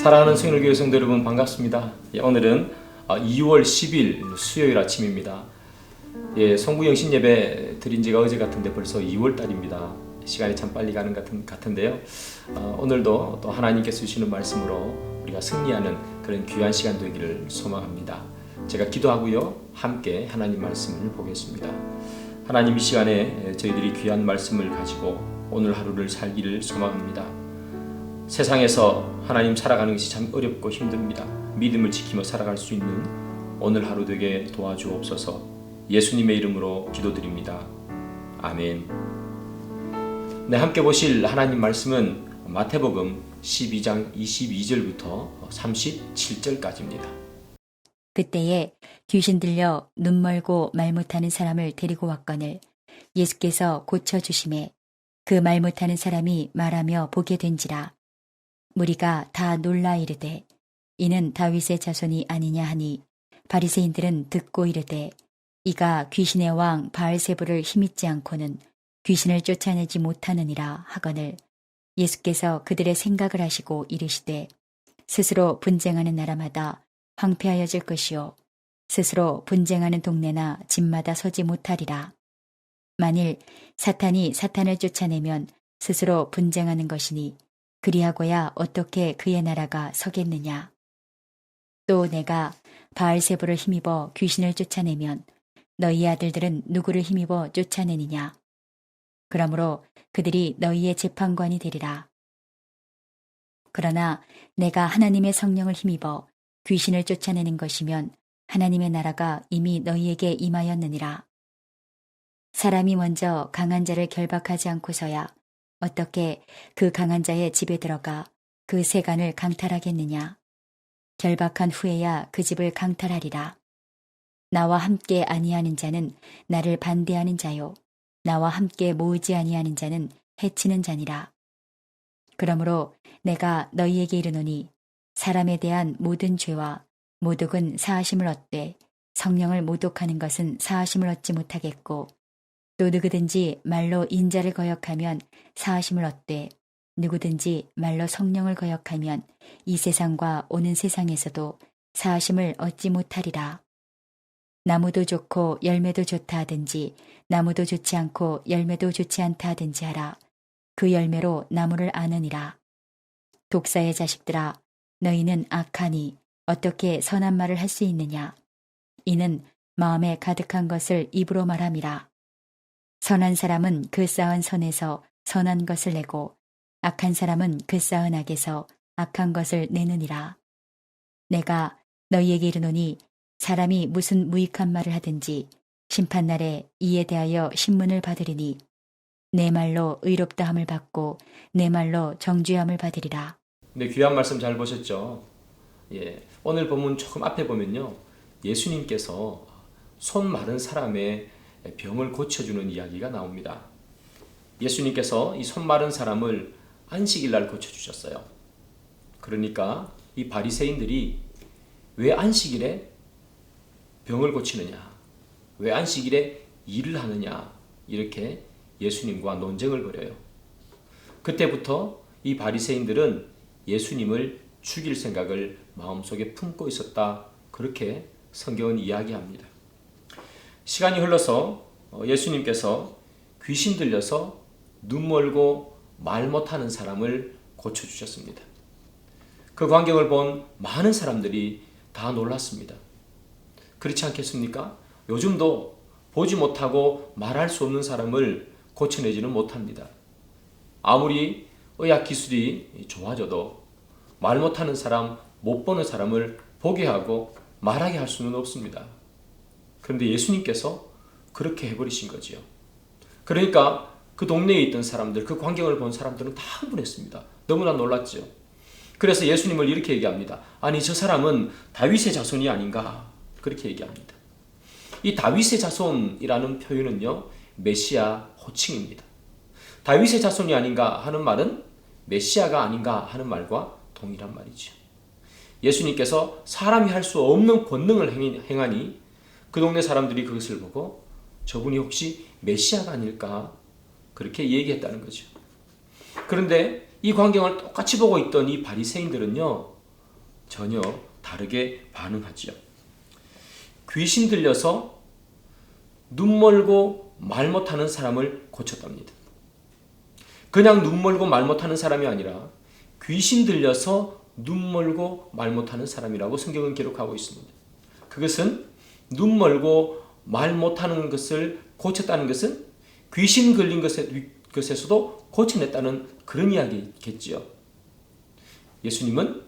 사랑하는 성일교회 성도 여러분 반갑습니다. 오늘은 2월 10일 수요일 아침입니다. 송구영신 예배 드린 지가 어제 같은데 벌써 2월 달입니다. 시간이 참 빨리 가는 같은데요. 오늘도 또 하나님께서 주시는 말씀으로 우리가 승리하는 그런 귀한 시간 되기를 소망합니다. 제가 기도하고요. 함께 하나님 말씀을 보겠습니다. 하나님, 이 시간에 저희들이 귀한 말씀을 가지고 오늘 하루를 살기를 소망합니다. 세상에서 하나님 살아가는 것이 참 어렵고 힘듭니다. 믿음을 지키며 살아갈 수 있는 오늘 하루 되게 도와주옵소서. 예수님의 이름으로 기도드립니다. 아멘. 네, 함께 보실 하나님 말씀은 마태복음 12장 22절부터 37절까지입니다. 그때에 귀신 들려 눈 멀고 말 못하는 사람을 데리고 왔거늘 예수께서 고쳐주심에 그 말 못하는 사람이 말하며 보게 된지라. 무리가 다 놀라 이르되 이는 다윗의 자손이 아니냐 하니, 바리새인들은 듣고 이르되 이가 귀신의 왕 바알세불을 힘입지 않고는 귀신을 쫓아내지 못하느니라 하거늘, 예수께서 그들의 생각을 하시고 이르시되 스스로 분쟁하는 나라마다 황폐하여질 것이요 스스로 분쟁하는 동네나 집마다 서지 못하리라. 만일 사탄이 사탄을 쫓아내면 스스로 분쟁하는 것이니 그리하고야 어떻게 그의 나라가 서겠느냐. 또 내가 바알세불을 힘입어 귀신을 쫓아내면 너희 아들들은 누구를 힘입어 쫓아내느냐. 그러므로 그들이 너희의 재판관이 되리라. 그러나 내가 하나님의 성령을 힘입어 귀신을 쫓아내는 것이면 하나님의 나라가 이미 너희에게 임하였느니라. 사람이 먼저 강한 자를 결박하지 않고서야 어떻게 그 강한 자의 집에 들어가 그 세간을 강탈하겠느냐. 결박한 후에야 그 집을 강탈하리라. 나와 함께 아니하는 자는 나를 반대하는 자요 나와 함께 모으지 아니하는 자는 해치는 자니라. 그러므로 내가 너희에게 이르노니 사람에 대한 모든 죄와 모독은 사하심을 얻되 성령을 모독하는 것은 사하심을 얻지 못하겠고, 또 누구든지 말로 인자를 거역하면 사하심을 얻되 누구든지 말로 성령을 거역하면 이 세상과 오는 세상에서도 사하심을 얻지 못하리라. 나무도 좋고 열매도 좋다 하든지 나무도 좋지 않고 열매도 좋지 않다 하든지 하라. 그 열매로 나무를 아느니라. 독사의 자식들아, 너희는 악하니 어떻게 선한 말을 할 수 있느냐. 이는 마음에 가득한 것을 입으로 말함이라. 선한 사람은 그 쌓은 선에서 선한 것을 내고 악한 사람은 그 쌓은 악에서 악한 것을 내느니라. 내가 너희에게 이르노니 사람이 무슨 무익한 말을 하든지 심판날에 이에 대하여 신문을 받으리니 내 말로 의롭다함을 받고 내 말로 정죄함을 받으리라. 네, 귀한 말씀 잘 보셨죠? 오늘 본문 조금 앞에 보면요, 예수님께서 손 마른 사람의 병을 고쳐주는 이야기가 나옵니다. 예수님께서 이 손 마른 사람을 안식일 날 고쳐주셨어요. 그러니까 이 바리새인들이 왜 안식일에 병을 고치느냐, 왜 안식일에 일을 하느냐, 이렇게 예수님과 논쟁을 벌여요. 그때부터 이 바리새인들은 예수님을 죽일 생각을 마음속에 품고 있었다, 그렇게 성경은 이야기합니다. 시간이 흘러서 예수님께서 귀신 들려서 눈 멀고 말 못하는 사람을 고쳐주셨습니다. 그 광경을 본 많은 사람들이 다 놀랐습니다. 그렇지 않겠습니까? 요즘도 보지 못하고 말할 수 없는 사람을 고쳐내지는 못합니다. 아무리 의학 기술이 좋아져도 말 못하는 사람, 못 보는 사람을 보게 하고 말하게 할 수는 없습니다. 그런데 예수님께서 그렇게 해버리신 거지요. 그러니까 그 동네에 있던 사람들, 그 광경을 본 사람들은 다 흥분했습니다. 너무나 놀랐죠. 그래서 예수님을 이렇게 얘기합니다. 아니, 저 사람은 다윗의 자손이 아닌가, 그렇게 얘기합니다. 이 다윗의 자손이라는 표현은요, 메시아 호칭입니다. 다윗의 자손이 아닌가 하는 말은 메시아가 아닌가 하는 말과 동일한 말이죠. 예수님께서 사람이 할 수 없는 권능을 행하니 그 동네 사람들이 그것을 보고 저분이 혹시 메시아가 아닐까, 그렇게 얘기했다는 거죠. 그런데 이 광경을 똑같이 보고 있던 이 바리새인들은요, 전혀 다르게 반응하지요. 귀신 들려서 눈 멀고 말 못하는 사람을 고쳤답니다. 그냥 눈 멀고 말 못하는 사람이 아니라 귀신 들려서 눈 멀고 말 못하는 사람이라고 성경은 기록하고 있습니다. 그것은 눈 멀고 말 못하는 것을 고쳤다는 것은 귀신 걸린 것에서도 고쳐냈다는 그런 이야기겠지요. 예수님은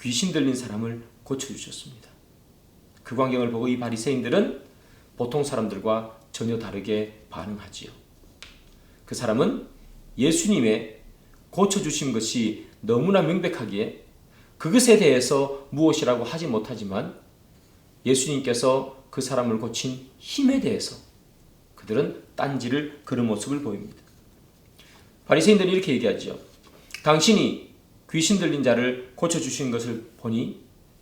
귀신 들린 사람을 고쳐주셨습니다. 그 광경을 보고 이 바리새인들은 보통 사람들과 전혀 다르게 반응하지요. 그 사람은 예수님의 고쳐주신 것이 너무나 명백하기에 그것에 대해서 무엇이라고 하지 못하지만 예수님께서 그 사람을 고친 힘에 대해서 그들은 딴지를 그런 모습을 보입니다. 바리새인들은 이렇게 얘기하죠. 당신이 귀신 들린 자를 고쳐주신 것을 보니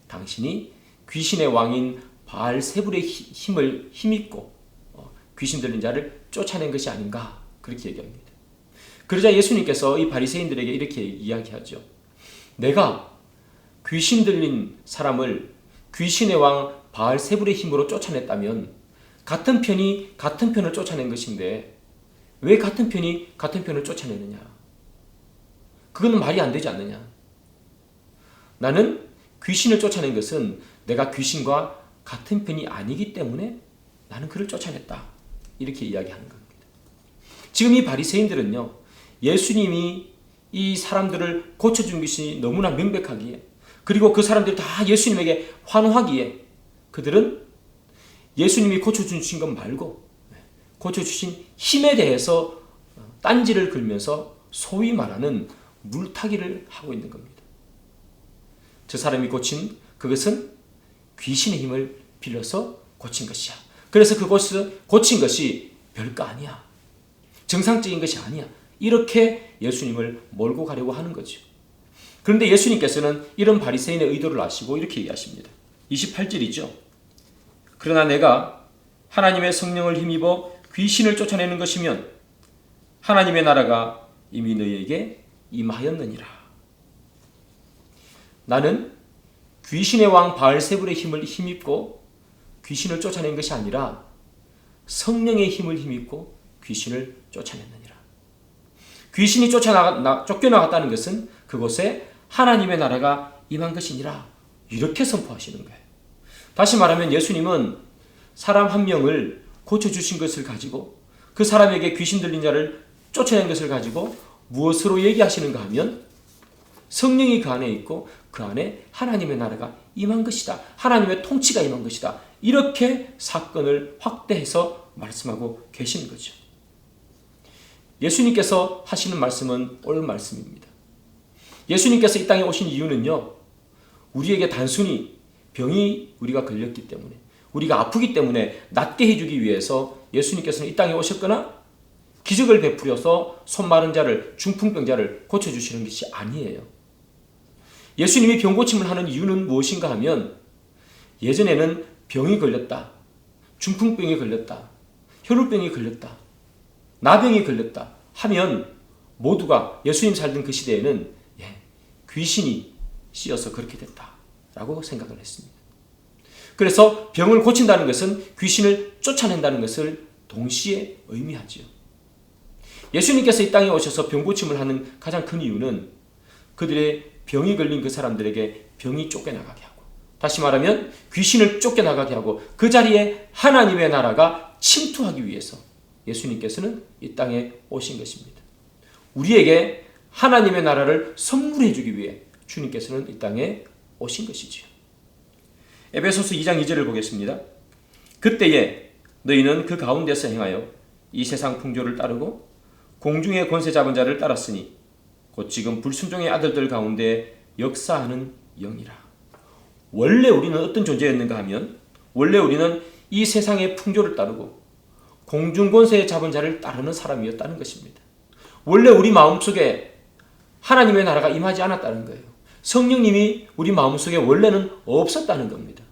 당신이 귀신의 왕인 바알세불의 힘을 힘입고 귀신 들린 자를 쫓아낸 것이 아닌가 그렇게 얘기합니다. 그러자 예수님께서 이 바리새인들에게 이렇게 이야기하죠. 내가 귀신 들린 사람을 귀신의 왕 바알세불의 힘으로 쫓아냈다면 같은 편이 같은 편을 쫓아낸 것인데 왜 같은 편이 같은 편을 쫓아내느냐? 그건 말이 안 되지 않느냐? 나는 귀신을 쫓아낸 것은 내가 귀신과 같은 편이 아니기 때문에 나는 그를 쫓아냈다. 이렇게 이야기하는 겁니다. 지금 이 바리새인들은요. 예수님이 이 사람들을 고쳐준 것이 너무나 명백하기에 그리고 그 사람들이 다 예수님에게 환호하기에 그들은 예수님이 고쳐주신 것 말고 고쳐주신 힘에 대해서 딴지를 걸면서 소위 말하는 물타기를 하고 있는 겁니다. 저 사람이 고친 그것은 귀신의 힘을 빌려서 고친 것이야. 그래서 그것을 고친 것이 별거 아니야. 정상적인 것이 아니야. 이렇게 예수님을 몰고 가려고 하는 거죠. 그런데 예수님께서는 이런 바리새인의 의도를 아시고 이렇게 얘기하십니다. 28절이죠. 그러나 내가 하나님의 성령을 힘입어 귀신을 쫓아내는 것이면 하나님의 나라가 이미 너희에게 임하였느니라. 나는 귀신의 왕 바알세불의 힘을 힘입고 귀신을 쫓아낸 것이 아니라 성령의 힘을 힘입고 귀신을 쫓아냈느니라. 귀신이 쫓겨나갔다는 것은 그곳에 하나님의 나라가 임한 것이니라. 이렇게 선포하시는 거예요. 다시 말하면 예수님은 사람 한 명을 고쳐주신 것을 가지고 그 사람에게 귀신 들린 자를 쫓아낸 것을 가지고 무엇으로 얘기하시는가 하면 성령이 그 안에 있고 그 안에 하나님의 나라가 임한 것이다. 하나님의 통치가 임한 것이다. 이렇게 사건을 확대해서 말씀하고 계시는 거죠. 예수님께서 하시는 말씀은 옳은 말씀입니다. 예수님께서 이 땅에 오신 이유는요. 우리에게 단순히 병이 우리가 걸렸기 때문에 우리가 아프기 때문에 낫게 해주기 위해서 예수님께서는 이 땅에 오셨거나 기적을 베풀어서 손 마른 자를 중풍병자를 고쳐주시는 것이 아니에요. 예수님이 병 고침을 하는 이유는 무엇인가 하면 예전에는 병이 걸렸다. 중풍병이 걸렸다. 혈우병이 걸렸다. 나병이 걸렸다 하면 모두가 예수님 살던 그 시대에는 귀신이 씌어서 그렇게 됐다라고 생각을 했습니다. 그래서 병을 고친다는 것은 귀신을 쫓아낸다는 것을 동시에 의미하지요. 예수님께서 이 땅에 오셔서 병 고침을 하는 가장 큰 이유는 그들의 병이 걸린 그 사람들에게 병이 쫓겨나가게 하고 다시 말하면 귀신을 쫓겨나가게 하고 그 자리에 하나님의 나라가 침투하기 위해서 예수님께서는 이 땅에 오신 것입니다. 우리에게 하나님의 나라를 선물해 주기 위해 주님께서는 이 땅에 오신 것이지요. 에베소서 2장 2절을 보겠습니다. 그때에 너희는 그 가운데서 행하여 이 세상 풍조를 따르고 공중의 권세 잡은 자를 따랐으니 곧 지금 불순종의 아들들 가운데 역사하는 영이라. 원래 우리는 어떤 존재였는가 하면 원래 우리는 이 세상의 풍조를 따르고 공중 권세에 잡은 자를 따르는 사람이었다는 것입니다. 원래 우리 마음속에 하나님의 나라가 임하지 않았다는 거예요. 성령님이 우리 마음속에 원래는 없었다는 겁니다.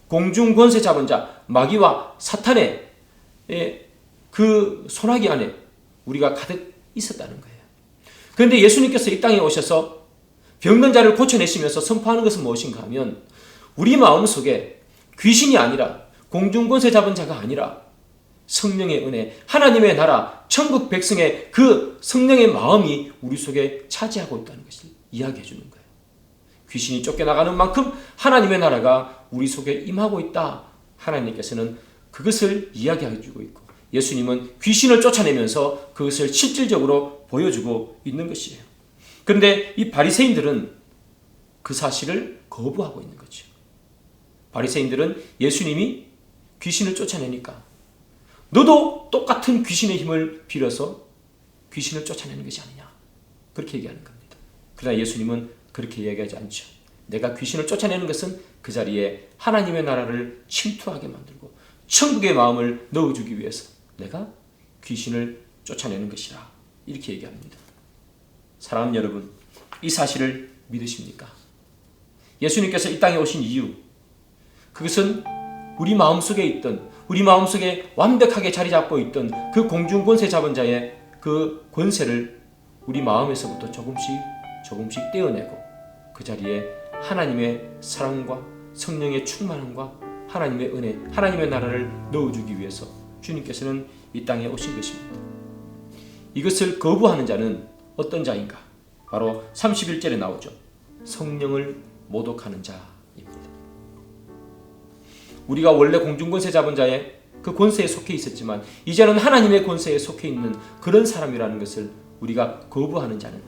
공중 권세 잡은 자, 마귀와 사탄의 그 소나기 안에 우리가 가득 있었다는 거예요. 그런데 예수님께서 이 땅에 오셔서 병든 자를 고쳐내시면서 선포하는 것은 무엇인가 하면 우리 마음속에 귀신이 아니라 공중권세 잡은 자가 아니라 성령의 은혜, 하나님의 나라, 천국 백성의 그 성령의 마음이 우리 속에 차지하고 있다는 것을 이야기해 주는 거예요. 귀신이 쫓겨나가는 만큼 하나님의 나라가 우리 속에 임하고 있다. 하나님께서는 그것을 이야기해 주고 있고 예수님은 귀신을 쫓아내면서 그것을 실질적으로 보여주고 있는 것이에요. 그런데 이 바리새인들은 그 사실을 거부하고 있는 거죠. 바리새인들은 예수님이 귀신을 쫓아내니까 너도 똑같은 귀신의 힘을 빌어서 귀신을 쫓아내는 것이 아니냐, 그렇게 얘기하는 겁니다. 그러나 예수님은 그렇게 이야기하지 않죠. 내가 귀신을 쫓아내는 것은 그 자리에 하나님의 나라를 침투하게 만들고 천국의 마음을 넣어주기 위해서 내가 귀신을 쫓아내는 것이라, 이렇게 얘기합니다. 사랑하는 여러분, 이 사실을 믿으십니까? 예수님께서 이 땅에 오신 이유, 그것은 우리 마음속에 있던, 우리 마음속에 완벽하게 자리 잡고 있던 그 공중권세 잡은 자의 그 권세를 우리 마음에서부터 조금씩 떼어내고 그 자리에 하나님의 사랑과 성령의 충만함과 하나님의 은혜, 하나님의 나라를 넣어주기 위해서 주님께서는 이 땅에 오신 것입니다. 이것을 거부하는 자는 어떤 자인가? 바로 31절에 나오죠. 성령을 모독하는 자입니다. 우리가 원래 공중권세 잡은 자의 그 권세에 속해 있었지만 이제는 하나님의 권세에 속해 있는 그런 사람이라는 것을 우리가 거부하는 자는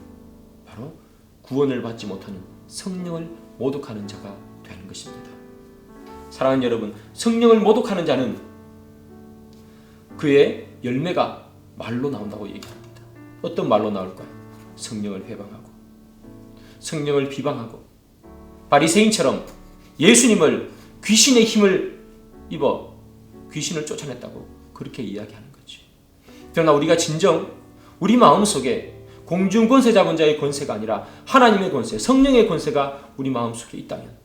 바로 구원을 받지 못하는 성령을 모독하는 자가 되는 것입니다. 사랑하는 여러분, 성령을 모독하는 자는 그의 열매가 말로 나온다고 얘기합니다. 어떤 말로 나올까요? 성령을 회방하고 성령을 비방하고 바리새인처럼 예수님을 귀신의 힘을 입어 귀신을 쫓아냈다고 그렇게 이야기하는 거죠. 그러나 우리가 진정 우리 마음속에 공중권세 잡은 자의 권세가 아니라 하나님의 권세, 성령의 권세가 우리 마음속에 있다면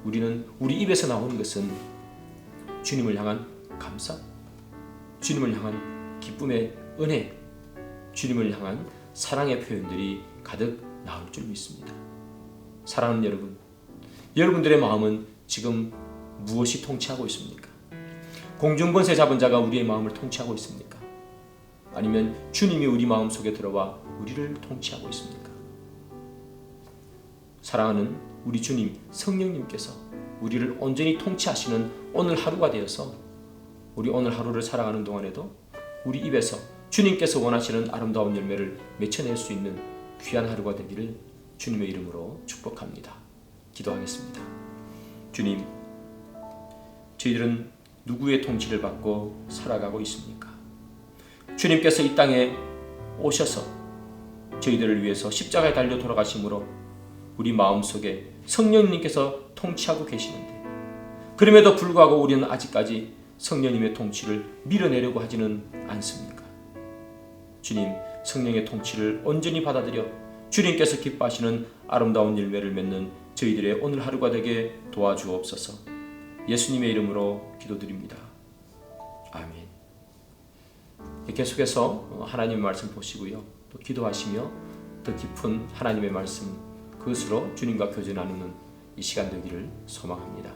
우리는 우리 입에서 나오는 것은 주님을 향한 감사, 주님을 향한 기쁨의 은혜, 주님을 향한 사랑의 표현들이 가득 나올 줄 믿습니다. 사랑하는 여러분, 여러분들의 마음은 지금 무엇이 통치하고 있습니까? 공중권세 잡은 자가 우리의 마음을 통치하고 있습니까? 아니면 주님이 우리 마음 속에 들어와 우리를 통치하고 있습니까? 사랑하는 우리 주님 성령님께서 우리를 온전히 통치하시는 오늘 하루가 되어서 우리 오늘 하루를 살아가는 동안에도 우리 입에서 주님께서 원하시는 아름다운 열매를 맺혀낼 수 있는 귀한 하루가 되기를 주님의 이름으로 축복합니다. 기도하겠습니다. 주님, 저희들은 누구의 통치를 받고 살아가고 있습니까? 주님께서 이 땅에 오셔서 저희들을 위해서 십자가에 달려 돌아가심으로 우리 마음속에 성령님께서 통치하고 계시는데 그럼에도 불구하고 우리는 아직까지 성령님의 통치를 밀어내려고 하지는 않습니까? 주님, 성령의 통치를 온전히 받아들여 주님께서 기뻐하시는 아름다운 열매를 맺는 저희들의 오늘 하루가 되게 도와주옵소서. 예수님의 이름으로 기도드립니다. 아멘. 계속해서 하나님의 말씀 보시고요. 또 기도하시며 더 깊은 하나님의 말씀, 그것으로 주님과 교제 나누는 이 시간 되기를 소망합니다.